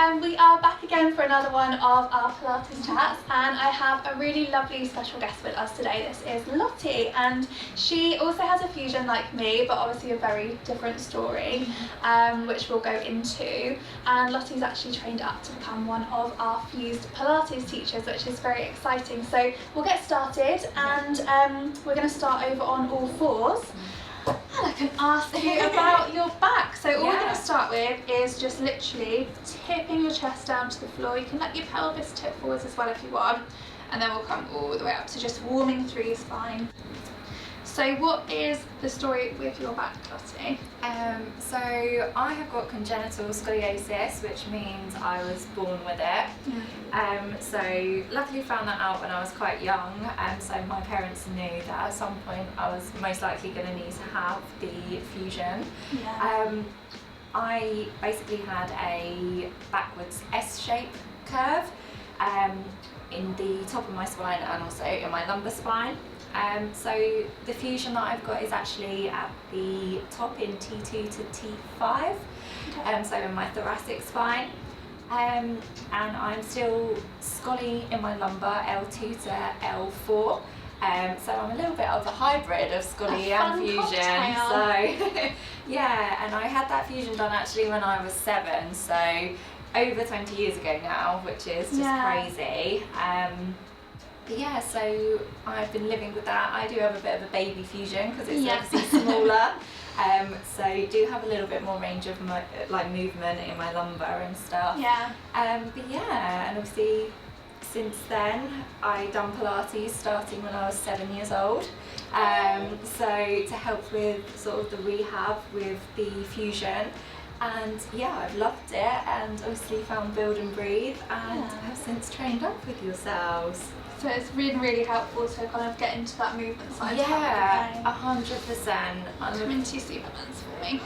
We are back again for another one of our Pilates chats, and I have a really lovely special guest with us today. This is Lottie, and she also has a fusion like me, but obviously a very different story, which we'll go into. And Lottie's actually trained up to become one of our fused Pilates teachers, which is very exciting. So we'll get started, and we're going to start over on all fours. And I can ask you about your back. So all we're going to start with is just literally tipping your chest down to the floor. You can let your pelvis tip forwards as well if you want, and then we'll come all the way up. So just warming through your spine. So what is the story with your back, Lottie? So I have got congenital scoliosis, which means I was born with it. So luckily found that out when I was quite young, so my parents knew that at some point I was most likely going to need to have the fusion. I basically had a backwards S-shape curve in the top of my spine and also in my lumbar spine. So the fusion that I've got is actually at the top in T2 to T5, so in my thoracic spine, and I'm still scolly in my lumbar, L2 to L4, so I'm a little bit of a hybrid of scolly and fusion. So yeah, and I had that fusion done actually when I was 7, so over 20 years ago now, which is just crazy. But yeah, so I've been living with that. I do have a bit of a baby fusion because it's obviously smaller, so do have a little bit more range of movement in my lumbar and stuff. But yeah, and obviously since then I done Pilates starting when I was 7 years old. So to help with sort of the rehab with the fusion. And yeah, I've loved it, and obviously found Build and Breathe, and have since trained up with yourselves. So it's been really helpful to kind of get into that movement side. 100%. Come into supplements for me.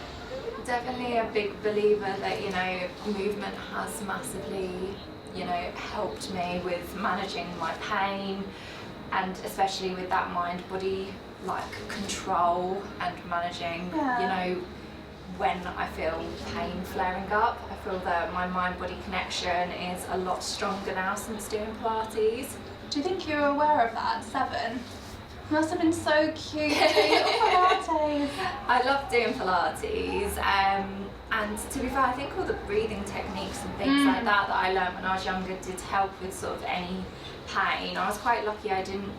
Definitely a big believer that, you know, movement has massively, you know, helped me with managing my pain, and especially with that mind-body like control and managing, you know, when I feel pain flaring up. I feel that my mind-body connection is a lot stronger now since doing Pilates. Do you think you were aware of that at 7? It must have been so cute doing Pilates. I love doing Pilates, and to be fair, I think all the breathing techniques and things like that I learned when I was younger did help with sort of any pain. I was quite lucky I didn't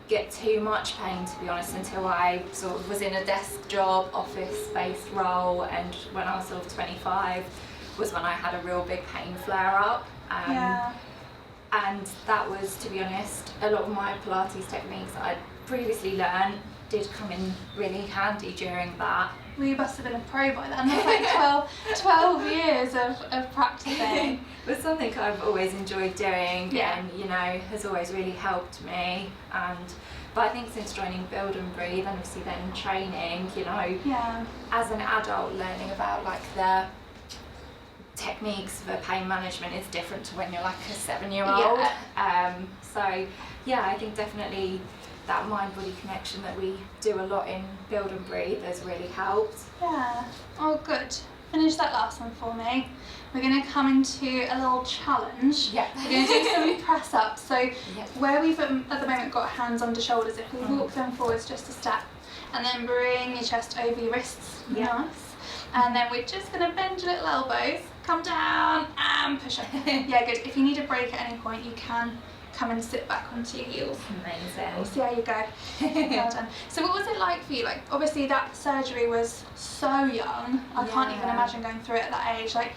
get too much pain, to be honest, until I sort of was in a desk job, office-based role, and when I was sort of 25 was when I had a real big pain flare-up. And that was, to be honest, a lot of my Pilates techniques that I'd previously learned did come in really handy during that. Well, you must have been a pro by then. That's like 12 years of practicing. It's something I've always enjoyed doing, and you know, has always really helped me. But I think since joining Build and Breathe, and obviously then training, you know, as an adult, learning about like the techniques for pain management is different to when you're like a 7-year-old. So yeah, I think definitely that mind-body connection that we do a lot in Build and Breathe has really helped. Oh good. Finish that last one for me. We're going to come into a little challenge. We're going to do some press ups. So where we've at the moment got hands under shoulders, if we walk them forwards just a step, and then bring your chest over your wrists, nice. And then we're just going to bend your little elbows, come down and push up. Good. If you need a break at any point, you can come and sit back onto your heels. Amazing. We'll see how you go. Well done. So what was it like for you? Like, obviously that surgery was so young. I can't even imagine going through it at that age. Like,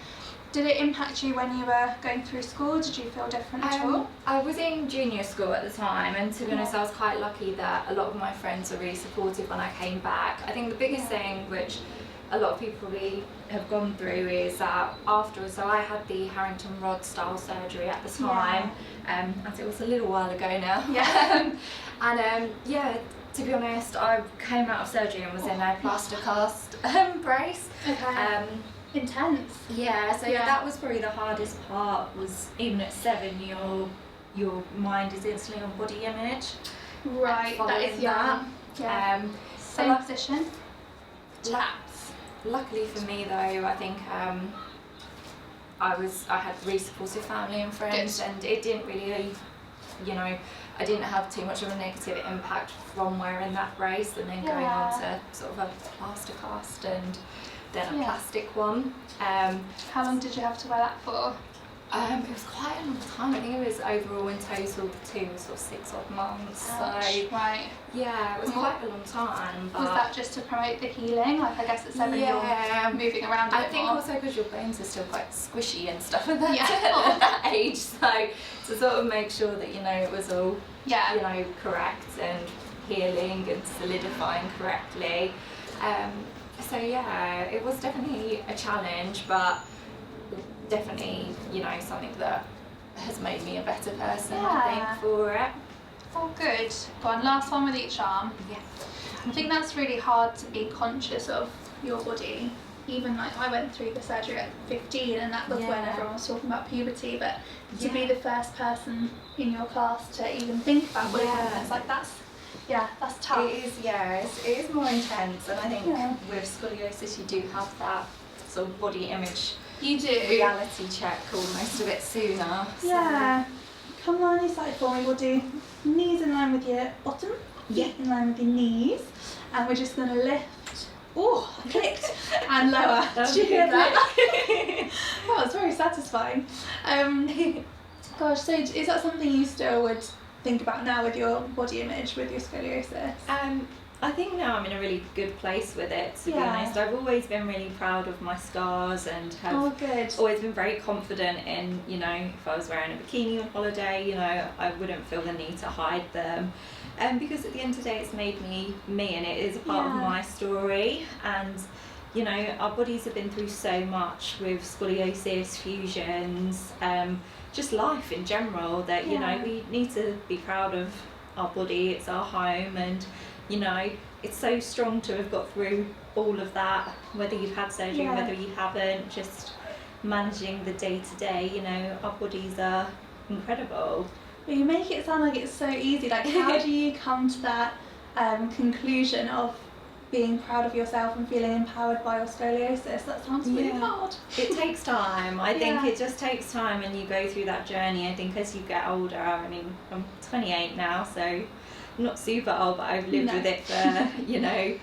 did it impact you when you were going through school? Did you feel different at all? I was in junior school at the time, and to be honest, I was quite lucky that a lot of my friends were really supportive when I came back. I think the biggest thing, which a lot of people probably have gone through, is that afterwards, so I had the Harrington rod style surgery at the time, as it was a little while ago now. To be honest, I came out of surgery and was in a plaster cast brace. Intense. That was probably the hardest part, was even at 7 your mind is instantly on body image. Right, that is young. Same position. Taps. Luckily for me though, I think I had really supportive family and friends, Good. and it didn't really, you know, I didn't have too much of a negative impact from wearing that brace and then going on to sort of a plaster cast and then a plastic one. How long did you have to wear that for? It was quite a long time. I think it was overall in total sort of 6 odd months. Ouch. So Right. yeah, it was quite a long time. But was that just to promote the healing? Like, I guess it's when you're moving around a bit I think more. also because your bones are still quite squishy and stuff at that, Yeah. at that age. So to sort of make sure that, you know, it was all, Yeah. you know, correct and healing and solidifying correctly. So yeah, it was definitely a challenge, but definitely, you know, something that has made me a better person, I think, for it. Oh, good. Go on, last one with each arm. Yeah. I think that's really hard to be conscious of your body. Even like I went through the surgery at 15, and that was when everyone was talking about puberty, but to be the first person in your class to even think about body confidence, like that's tough. It is, it is more intense, and I think with scoliosis you do have that sort of body image reality check almost a bit sooner. Yeah. Come on this side for me. We'll do knees in line with your bottom, feet in line with your knees, and we're just going to lift. Oh, I clicked. And lower. Did you hear that? That was very satisfying. Gosh, so is that something you still would think about now with your body image, with your scoliosis? I think now I'm in a really good place with it, to be honest. I've always been really proud of my scars and have always been very confident in, you know, if I was wearing a bikini on holiday, you know, I wouldn't feel the need to hide them. Because at the end of the day it's made me me, and it is a part of my story. And, you know, our bodies have been through so much with scoliosis, fusions, just life in general, that, you know, we need to be proud of our body. It's our home, and you know, it's so strong to have got through all of that, whether you've had surgery, whether you haven't, just managing the day-to-day, you know, our bodies are incredible. Well, you make it sound like it's so easy. Like, how do you come to that conclusion of being proud of yourself and feeling empowered by your scoliosis? That sounds really hard. It takes time. I think it just takes time, and you go through that journey. I think as you get older, I mean, I'm 28 now, so not super old, but I've lived with it for, you know,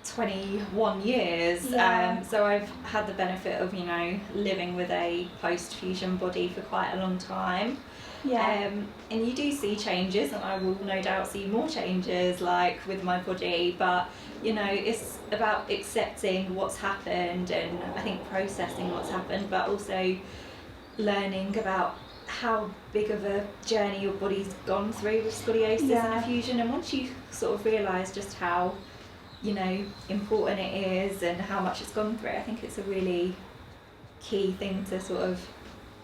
21 years. So I've had the benefit of, you know, living with a post-fusion body for quite a long time. And you do see changes, and I will no doubt see more changes, like with my body, but you know, it's about accepting what's happened, and I think processing what's happened, but also learning about how big of a journey your body's gone through with scoliosis and a fusion. And once you sort of realise just how, you know, important it is and how much it's gone through, I think it's a really key thing to sort of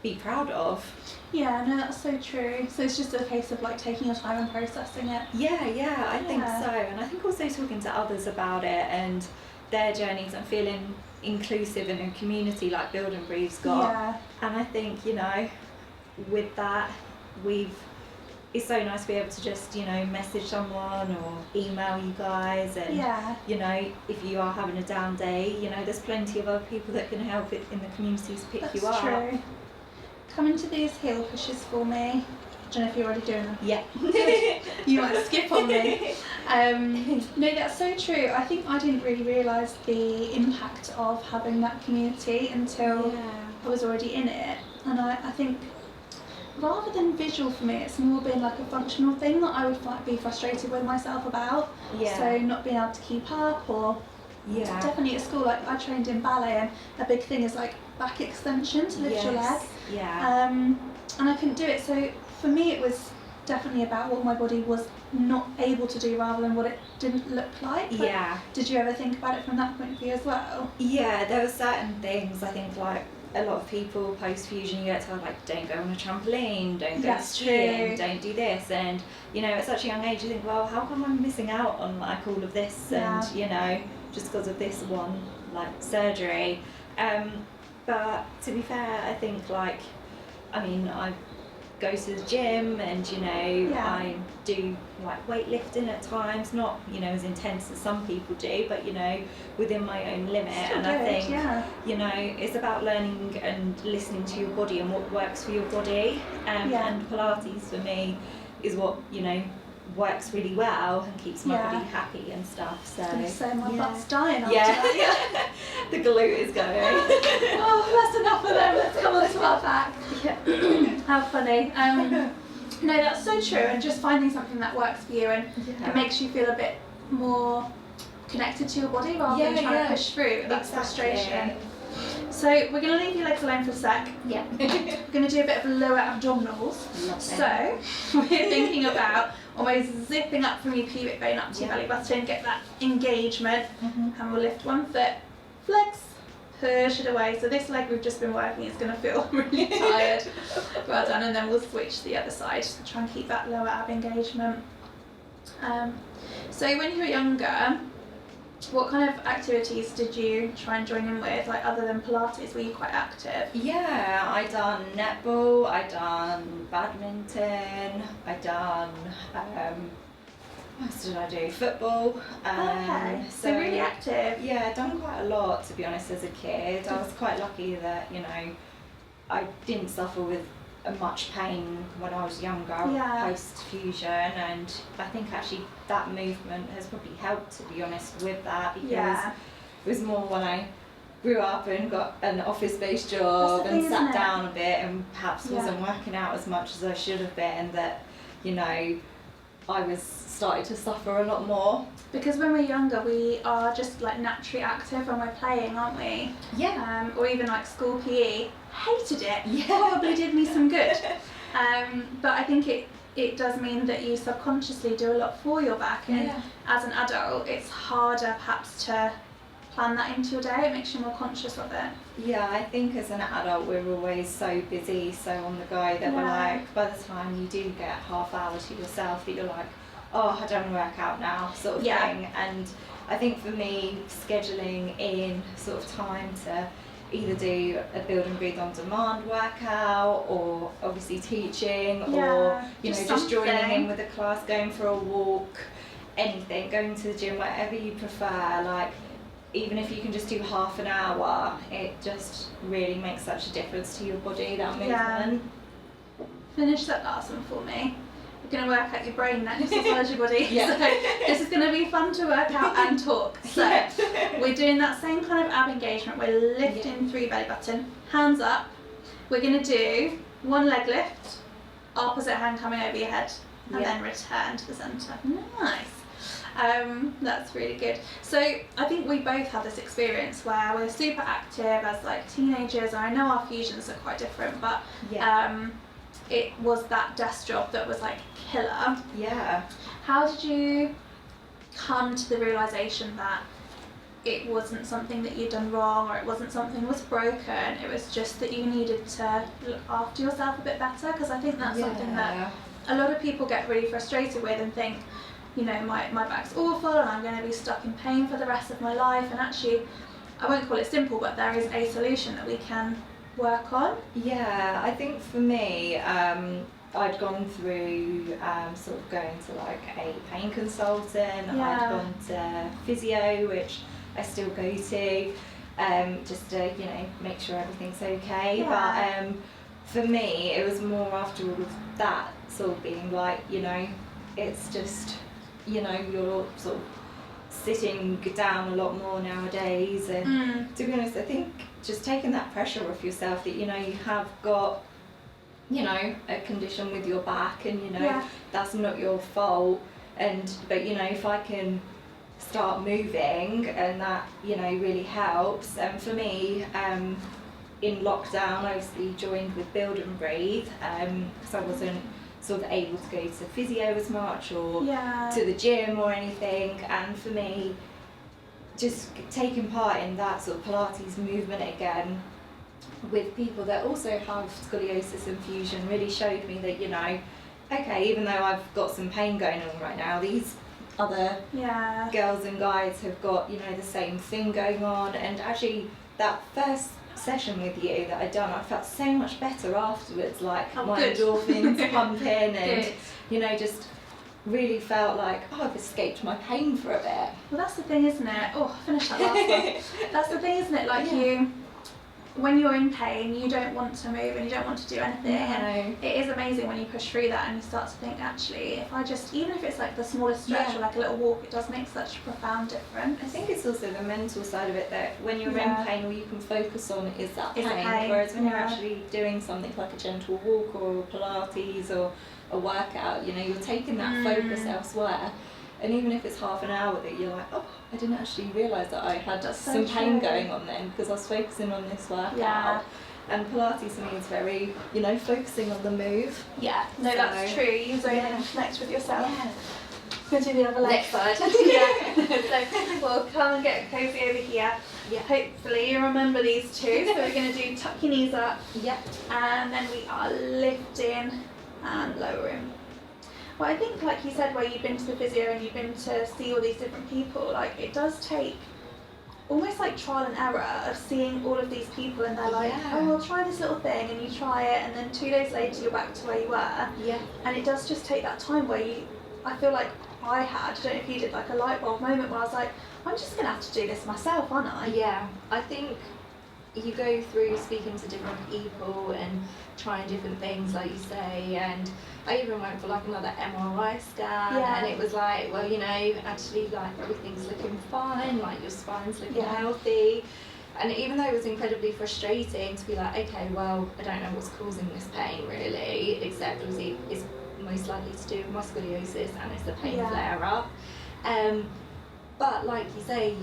be proud of. Yeah, no, that's so true. So it's just a case of like taking your time and processing it. I think so. And I think also talking to others about it and their journeys, and feeling inclusive in a community like Build and Breathe's got. And I think, you know, with that, it's so nice to be able to just, you know, message someone or email you guys, and you know, if you are having a down day, you know, there's plenty of other people that can help it in the community to pick you up. That's true. Come into these heel pushes for me. I don't know if you're already doing them. Yeah. You might skip on me. No, that's so true. I think I didn't really realise the impact of having that community until I was already in it. And I think rather than visual for me, it's more been like a functional thing that I would like be frustrated with myself about. So not being able to keep up, or definitely at school, like I trained in ballet, and a big thing is like back extension to lift your leg. And I couldn't do it. So for me, it was definitely about what my body was not able to do rather than what it didn't look like. But did you ever think about it from that point of view as well? Yeah, there were certain things, I think, like a lot of people post-fusion, you get told like, don't go on a trampoline, don't go skiing, don't do this, and you know, at such a young age you think, well, how come I'm missing out on like all of this, and you know, just because of this one like surgery. But to be fair, I think like, I mean, I've go to the gym, and Yeah. I do like weightlifting at times, not as intense as some people do, but within my own limit. Still And good, I think yeah. it's about learning and listening to your body and what works for your body. Yeah. And Pilates for me is what works really well and keeps my body happy and stuff. So my butt's dying after yeah. that. The glute is going. Oh, that's enough of them. Let's come on to our back. Yeah. How funny. No, that's so true, and just finding something that works for you and it makes you feel a bit more connected to your body rather than trying to push through. That's frustration. So we're going to leave your legs alone for a sec. Yeah. We're going to do a bit of lower abdominals. So we're thinking about almost zipping up from your pubic bone up to your belly button, get that engagement, and we'll lift one foot, flex, push it away. So this leg we've just been working is going to feel really tired. Well done, and then we'll switch to the other side to try and keep that lower ab engagement. So when you were younger, what kind of activities did you try and join in with, like other than Pilates? Were you quite active? Yeah, I done netball, I done badminton, I done what else did I do? Football. Okay, so really active. Yeah, I'd done quite a lot, to be honest, as a kid. I was quite lucky that I didn't suffer with much pain when I was younger, post fusion, and I think actually that movement has probably helped, to be honest, with that, because it was more when I grew up and got an office-based job and sat down a bit and perhaps wasn't working out as much as I should have been, that I was started to suffer a lot more. Because when we're younger, we are just like naturally active when we're playing, aren't we? Yeah. Or even like school PE. Hated it. Yeah. Probably did me some good. But I think it does mean that you subconsciously do a lot for your back, and as an adult, it's harder perhaps to plan that into your day. It makes you more conscious of it. Yeah, I think as an adult we're always so busy, so on the go, that we're like, by the time you do get half hour to yourself, that you're like, oh, I don't want to work out now, sort of thing. And I think for me, scheduling in sort of time to either do a build and breathe on demand workout, or obviously teaching, or just joining in with a class, going for a walk, anything, going to the gym, whatever you prefer, like even if you can just do half an hour, it just really makes such a difference to your body, that movement. Finish that last one for me. We're going to work out your brain next as well as your body. So this is going to be fun to work out and talk. So we're doing that same kind of ab engagement. We're lifting through your belly button, hands up. We're going to do one leg lift, opposite hand coming over your head, and then return to the centre. Nice. That's really good. So I think we both had this experience where we're super active as like teenagers. I know our fusions are quite different, but it was that desk job that was like killer. Yeah. How did you come to the realisation that it wasn't something that you'd done wrong, or it wasn't something was broken, it was just that you needed to look after yourself a bit better? Because I think that's something that a lot of people get really frustrated with and think, my back's awful and I'm going to be stuck in pain for the rest of my life. And actually, I won't call it simple, but there is a solution that we can work on. Yeah, I think for me, I'd gone through sort of going to like a pain consultant, I'd gone to physio, which I still go to, just to, make sure everything's okay. But for me, it was more after all of that sort of being like, it's just, you're sort of sitting down a lot more nowadays, and to be honest, I think just taking that pressure off yourself that you have got a condition with your back, and that's not your fault, but if I can start moving, and that really helps. And for me, in lockdown, I obviously joined with Build and Breathe, because I wasn't sort of able to go to physio as much, or to the gym or anything. And for me, just taking part in that sort of Pilates movement again with people that also have scoliosis and fusion really showed me that, okay, even though I've got some pain going on right now, these other girls and guys have got, the same thing going on. And actually that first session with you that I'd done, I felt so much better afterwards, like my good. endorphins pumping and Good. you know, just really felt like, oh, I've escaped my pain for a bit. Well, that's the thing, isn't it? Oh, finish that last one. That's the thing, isn't it? Like Yeah. when you're in pain, you don't want to move and you don't want to do anything. No. And it is amazing when you push through that and you start to think, actually, if I just, even if it's like the smallest stretch or like a little walk, it does make such a profound difference. I think it's also the mental side of it, that when you're in pain, all you can focus on is that Is the pain. pain, Whereas when you're yeah. actually doing something like a gentle walk or Pilates or a workout, you know, you're taking that focus elsewhere. And even if it's half an hour that you're like, oh, I didn't actually realise that I had That's so some pain true. going on then, because I was focusing on this workout. Yeah. And Pilates to me is very, you know, focusing on the move. Yeah, no, that's So, true. You zone in and connect with yourself. Going to do the other leg. Next side. Yeah. So we'll come and get cozy over here. Yeah. Hopefully you remember these two. So we're going to do tuck your knees up, Yeah. and then we are lifting and lowering. Well, I think, like you said, where you've been to the physio and you've been to see all these different people, like it does take almost like trial and error of seeing all of these people, and they're like, oh, I'll try this little thing, and you try it, and then 2 days later you're back to where you were. Yeah. And it does just take that time where I feel like I don't know if you did, like a light bulb moment where I was like, I'm just going to have to do this myself, aren't I? Yeah, I think you go through speaking to different people and trying different things, like you say, and I even went for like another MRI scan, and it was like, well, you know, actually like everything's looking fine, like your spine's looking healthy. And even though it was incredibly frustrating to be like, okay, well, I don't know what's causing this pain really, except obviously it's most likely to do with my scoliosis and it's a pain flare up. But like you say,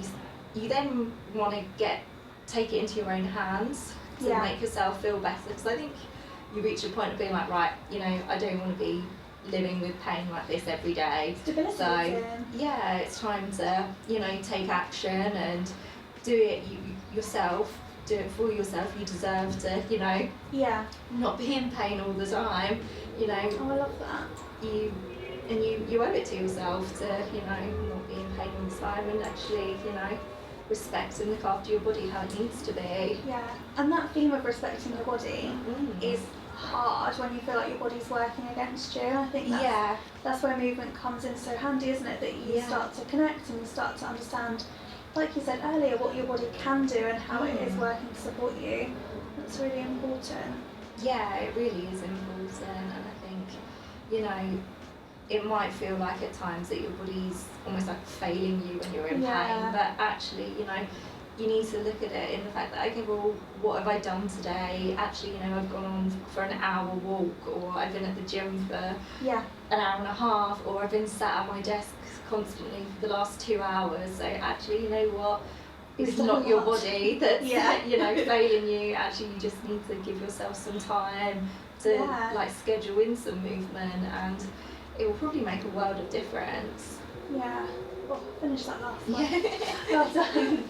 you then want to take it into your own hands to make yourself feel better, because I think you reach a point of being like, right, you know, I don't want to be living with pain like this every day. So yeah, it's time to, you know, take action and do it yourself, do it for yourself. You deserve to, you know, not be in pain all the time, you know. Oh, I love that. You owe it to yourself to, you know, not be in pain all the time, and actually, you know, respect and look after your body how it needs to be. Yeah, and that theme of respecting your body is hard when you feel like your body's working against you. I think that's where movement comes in so handy, isn't it? That you start to connect and you start to understand, like you said earlier, what your body can do and how it is working to support you. That's really important. Yeah, it really is important, and I think, you know, it might feel like at times that your body's almost like failing you when you're in pain, but actually, you know, you need to look at it in the fact that, okay, well, what have I done today? Actually, you know, I've gone on for an hour walk, or I've been at the gym for an hour and a half, or I've been sat at my desk constantly for the last 2 hours. So actually, you know what? It's not your body that's, you know, failing you. Actually, you just need to give yourself some time to like schedule in some movement, and it will probably make a world of difference. Yeah. Oh, finish that last one. Well done.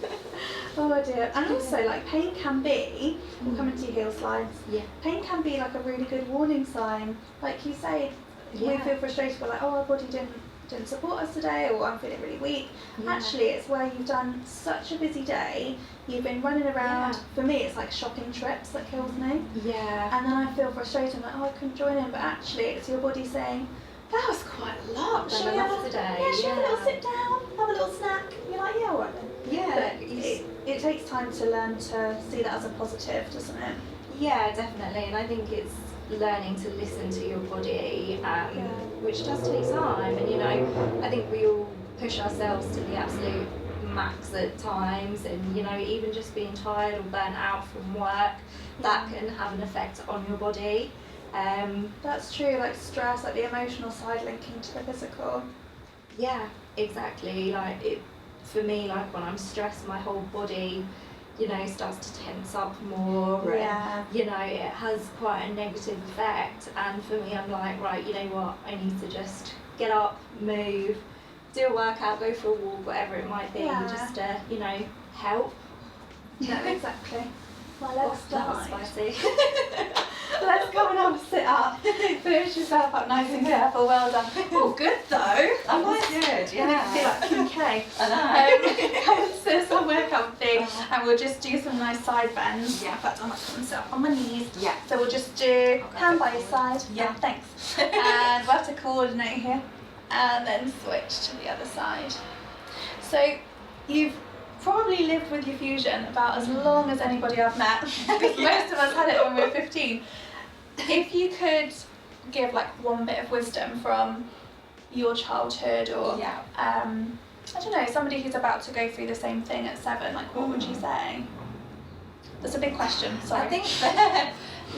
Oh dear. And also, like, pain can be, we'll come into your heel slides, pain can be like a really good warning sign. Like you say, we feel frustrated, we're like, oh, our body didn't support us today, or I'm feeling really weak. Actually, it's where you've done such a busy day, you've been running around. For me, it's like shopping trips that kills me. And then I feel frustrated, I'm like, oh, I couldn't join in, but actually it's your body saying, that was quite a lot. Should we have a little sit down, have a little snack? And you're like, yeah, all right then. Yeah. But it takes time to learn to see that as a positive, doesn't it? Yeah, definitely. And I think it's learning to listen to your body, which does take time. And, you know, I think we all push ourselves to the absolute max at times. And, you know, even just being tired or burnt out from work, that can have an effect on your body. That's true, like stress, like the emotional side linking to the physical. Yeah, exactly. Like it, for me, like when I'm stressed, my whole body, you know, starts to tense up more. And, you know, it has quite a negative effect. And for me, I'm like, right, you know what? I need to just get up, move, do a workout, go for a walk, whatever it might be, just to, you know, help. Yeah, exactly. Well, let's that was spicy. Let's go and have a sit up. Finish yourself up nice and careful. Well done. Oh, good though. That was good, yeah. I feel like Kim K. I know. Come and sit somewhere comfy, and we'll just do some nice side bends. Yeah. In fact, I might put myself on my knees. Yeah. So we'll just do hand by your side. Yeah. Thanks. And we'll have to coordinate here, and then switch to the other side. So you've probably lived with your fusion about as long as anybody I've met, because most of us had it when we were 15. If you could give like one bit of wisdom from your childhood, or I don't know, somebody who's about to go through the same thing at 7, like what would you say? That's a big question, sorry.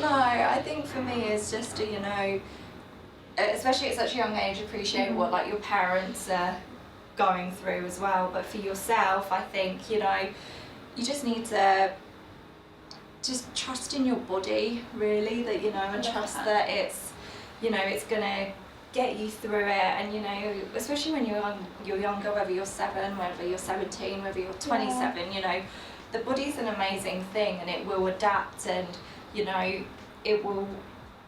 I think for me it's just to, you know, especially at such a young age, appreciate what like your parents are going through as well. But for yourself, I think, you know, you just need to just trust in your body, really, that, you know, and trust that it's, you know, it's gonna get you through it. And, you know, especially when you're younger, whether you're 7, whether you're 17, whether you're 27, you know, the body's an amazing thing, and it will adapt, and, you know, it will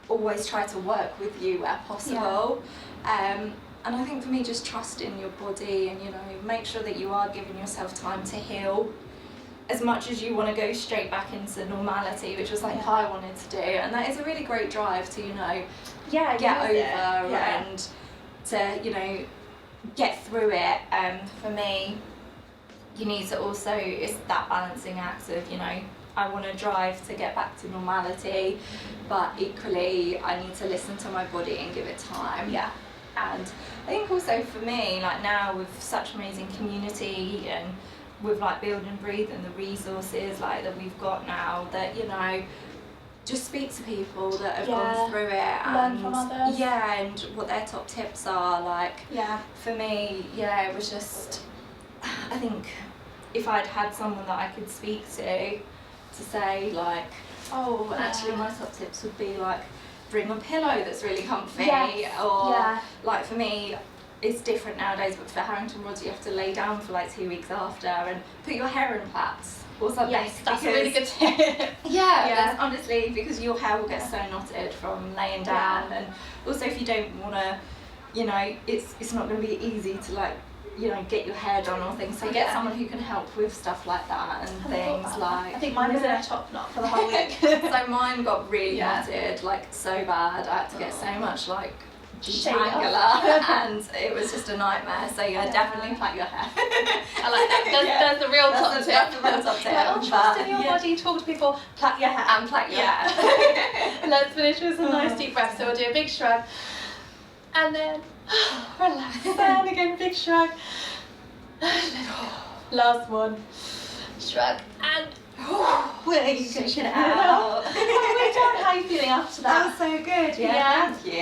always try to work with you where possible. And I think for me, just trust in your body, and, you know, make sure that you are giving yourself time to heal. As much as you want to go straight back into normality, which was like I wanted to do, and that is a really great drive to, you know, get over and to, you know, get through it. For me, you need to also, it's that balancing act of, you know, I want to drive to get back to normality, but equally I need to listen to my body and give it time. And I think also for me, like now with such amazing community, and with like Build and Breathe and the resources like that we've got now, that, you know, just speak to people that have gone through it, and learn from others. and what their top tips are. Like for me, it was just, I think if I'd had someone that I could speak to say like, oh, actually my top tips would be like, bring a pillow that's really comfy, or like for me it's different nowadays, but for Harrington rods you have to lay down for like 2 weeks after and put your hair in plaits or something. Yes, that's a really good tip. That's honestly, because your hair will get so knotted from laying down, and also if you don't want to, you know, it's not going to be easy to like, you know, get your hair done or things, so get someone who can help with stuff like that and things like. I think mine was in a top knot for the whole week. So mine got really knotted, like so bad. I had to get so much like detangler, and it was just a nightmare. So definitely plait your hair. I like that. There's the real top tip. That's the real top tip. Like, trust in your body. Talk to people. Plait your hair. And plait your hair. Let's finish with some nice deep breaths. So we'll do a big shrug, and then relax. And again, big shrug. Last one. Shrug and you can shit it out. How are you feeling after that? That was so good. Thank you.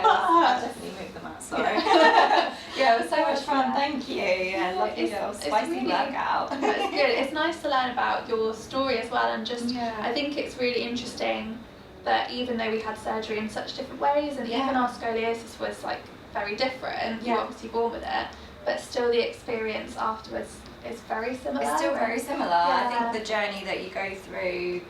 I'll definitely move them out. Sorry. It was so much fun. Thank you. Lovely little spicy really, workout. It's good. It's nice to learn about your story as well, and just I think it's really interesting that even though we had surgery in such different ways, and even our scoliosis was like very different, you were obviously born with it, but still the experience afterwards is very similar. It's still very similar. I think the journey that you go through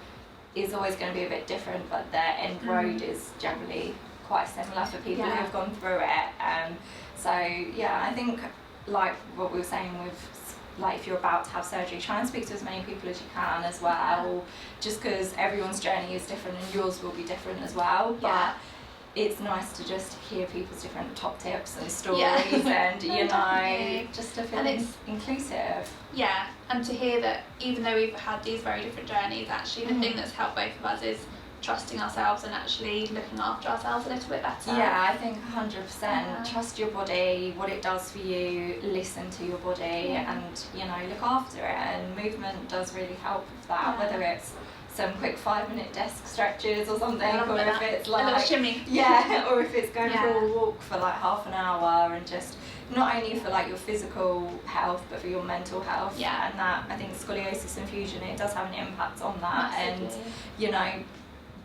is always going to be a bit different, but the end road is generally quite similar for people who have gone through it. So I think like what we were saying with, like, if you're about to have surgery, try and speak to as many people as you can as well, just because everyone's journey is different and yours will be different as well. But it's nice to just hear people's different top tips and stories, and you know, just to feel inclusive. Yeah, and to hear that even though we've had these very different journeys, actually the thing that's helped both of us is trusting ourselves and actually looking after ourselves a little bit better. Yeah, I think 100%. Trust your body, what it does for you, listen to your body, and, you know, look after it. And movement does really help with that, whether it's some quick 5-minute desk stretches or something, or if it's like a little shimmy. Or if it's going for a walk for like half an hour, and just not only for like your physical health but for your mental health. And that, I think scoliosis and fusion, it does have an impact on that. Massively. And you know,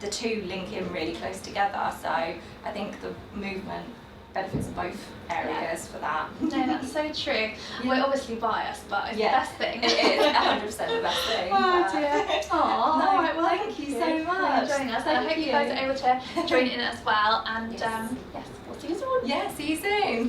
the two link in really close together, so I think the movement benefits both areas for that. No, that's so true. We're obviously biased, but it's the best thing. It is 100% the best thing. Oh dear. Aww. Alright, well Thank you so much for joining us. And I hope you guys are able to join in as well. And yes, we'll see you soon. Yeah, see you soon.